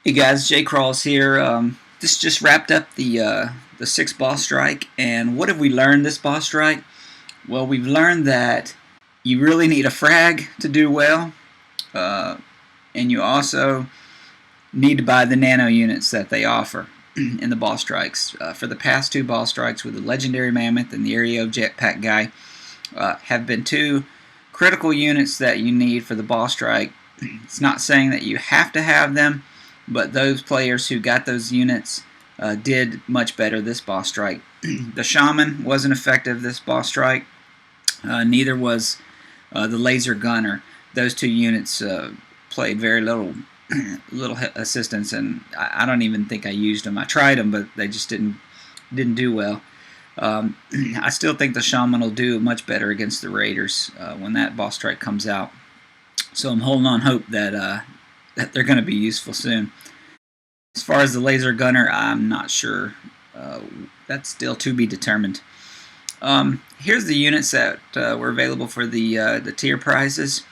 Hey guys, Jay Crawls here. This just wrapped up the sixth boss strike, and what have we learned this boss strike? Well, we've learned that you really need a frag to do well, and you also need to buy the nano units that they offer in the boss strikes. For the past two boss strikes with the legendary mammoth and the Aero Jetpack guy, have been two critical units that you need for the boss strike. It's not saying that you have to have them, but those players who got those units did much better this boss strike. The shaman wasn't effective this boss strike. Neither was the laser gunner. Those two units played very little assistance, and I don't even think I used them. I tried them, but they just didn't do well. I still think the shaman will do much better against the raiders when that boss strike comes out. So I'm holding on hope that that they're going to be useful soon. As far as the laser gunner, I'm not sure. That's still to be determined. Here's the units that were available for the tier prizes,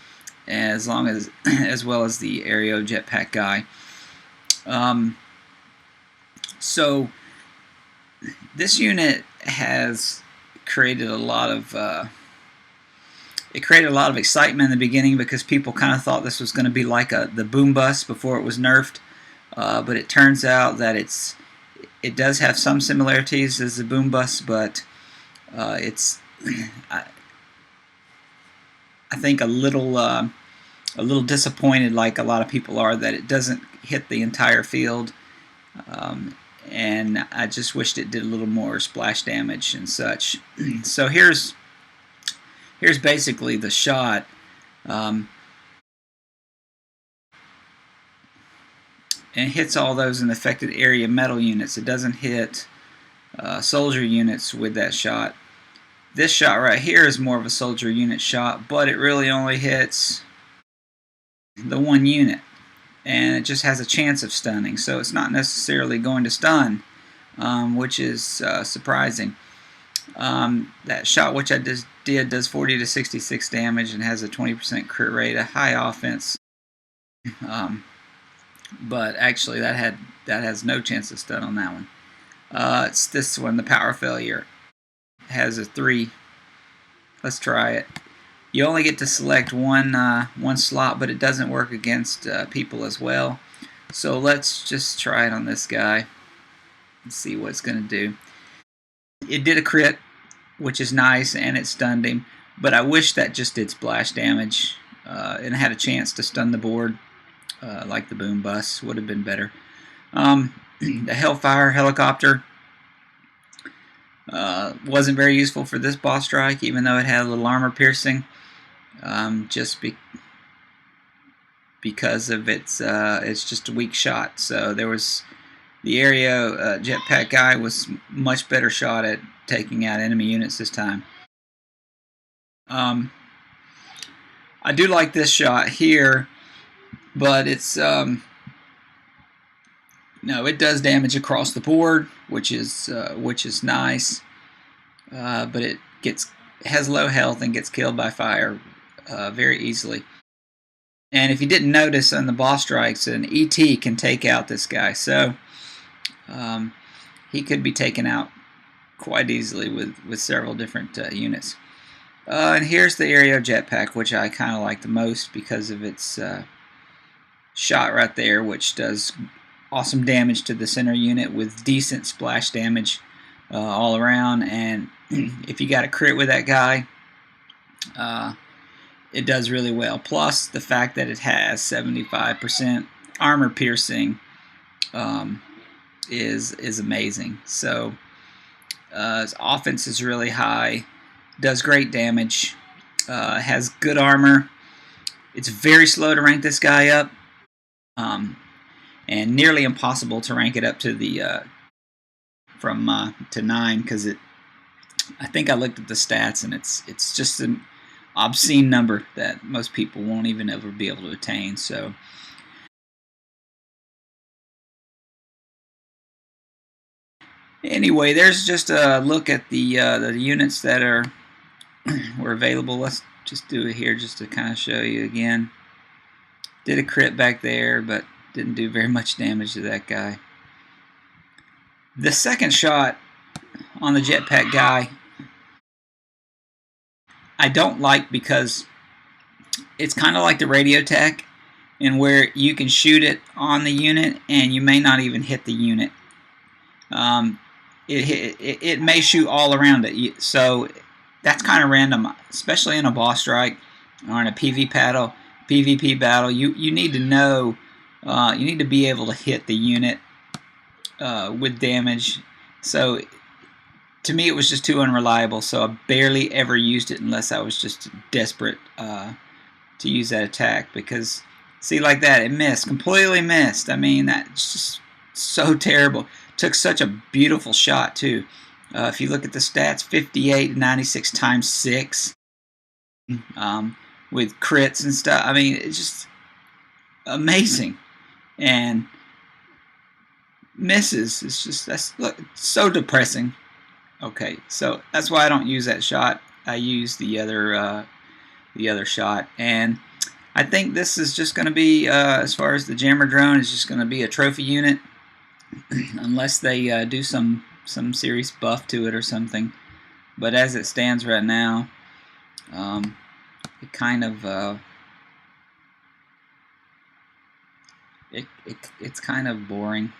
as well as the Aero Jetpack guy. So this unit has created a lot of excitement in the beginning because people kind of thought this was going to be like the boom bus before it was nerfed, but it turns out that it does have some similarities as the boom bus, but it's I think a little disappointed, like a lot of people are, that it doesn't hit the entire field, and I just wished it did a little more splash damage and such. So here's basically the shot. And it hits all those in the affected area metal units. It doesn't hit soldier units with that shot. This shot right here is more of a soldier unit shot, but it really only hits the one unit, and it just has a chance of stunning, so it's not necessarily going to stun, which is surprising. That shot, which I just did, does 40 to 66 damage and has a 20% crit rate, a high offense. But actually, that has no chance of stun on that one. It's this one, the power failure, has a 3. Let's try it. You only get to select one slot, but it doesn't work against people as well. So let's just try it on this guy and see what it's going to do. It did a crit, which is nice, and it stunned him, but I wish that just did splash damage and had a chance to stun the board like the boom bus would have been better. The Hellfire helicopter wasn't very useful for this boss strike, even though it had a little armor piercing, because of it's just a weak shot. So there was the Aero Jetpack guy was much better shot at taking out enemy units this time. I do like this shot here, but it's no, it does damage across the board, which is nice, but it has low health and gets killed by fire very easily. And if you didn't notice on the boss strikes, an ET can take out this guy, so he could be taken out quite easily with several different units. And here's the Aero Jetpack, which I kind of like the most because of its shot right there, which does awesome damage to the center unit with decent splash damage all around. And if you got a crit with that guy, it does really well. Plus the fact that it has 75% armor piercing is amazing. So its offense is really high, does great damage, has good armor. It's very slow to rank this guy up, and nearly impossible to rank it up to the to 9, because I think I looked at the stats, and it's just an obscene number that most people won't even ever be able to attain. So anyway, there's just a look at the units that were available. Let's just do it here just to kind of show you again. Did a crit back there, but didn't do very much damage to that guy. The second shot on the Jetpack guy I don't like because it's kind of like the radio tech, in where you can shoot it on the unit and you may not even hit the unit. It may shoot all around it, so that's kind of random, especially in a boss strike or in a PvP battle. You need to know, you need to be able to hit the unit with damage. So to me, it was just too unreliable. So I barely ever used it unless I was just desperate to use that attack. Because see, like that, it missed, completely missed. I mean, that's just so terrible. Took such a beautiful shot too. If you look at the stats, 58 to 96 times 6, with crits and stuff. I mean, it's just amazing. And misses. It's just, look, it's so depressing. Okay, so that's why I don't use that shot. I use the other shot, and I think this is just going to be, as far as the jammer drone, is just going to be a trophy unit, unless they do some serious buff to it or something. But as it stands right now, it kind of it's kind of boring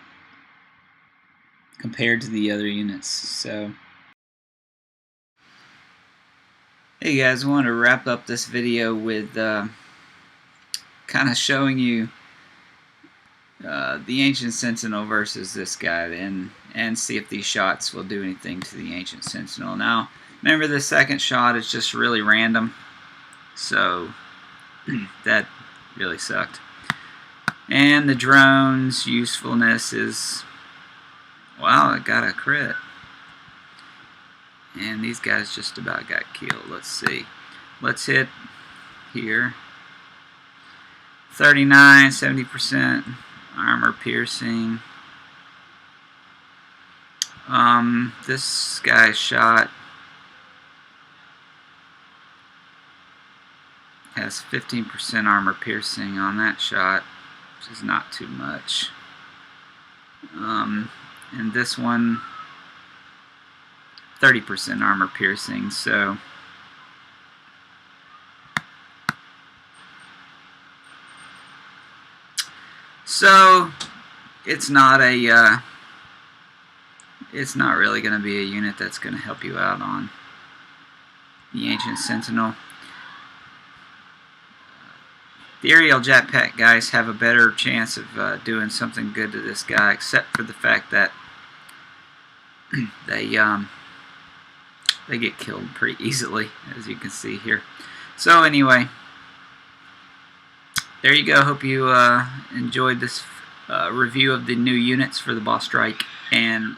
compared to the other units. So, hey guys, I want to wrap up this video with kind of showing you the Ancient Sentinel versus this guy, and see if these shots will do anything to the Ancient Sentinel. Now, remember, the second shot is just really random, so that really sucked. And the drone's usefulness is, wow, it got a crit. And these guys just about got killed. Let's see. Let's hit here. 39, 70% armor piercing. This guy's shot has 15% armor piercing on that shot, which is not too much. And this one, 30% armor piercing. So it's not a it's not really going to be a unit that's going to help you out on the Ancient Sentinel. The aerial jetpack guys have a better chance of doing something good to this guy, except for the fact that they get killed pretty easily, as you can see here. So anyway, there you go. Hope you enjoyed this review of the new units for the boss strike, and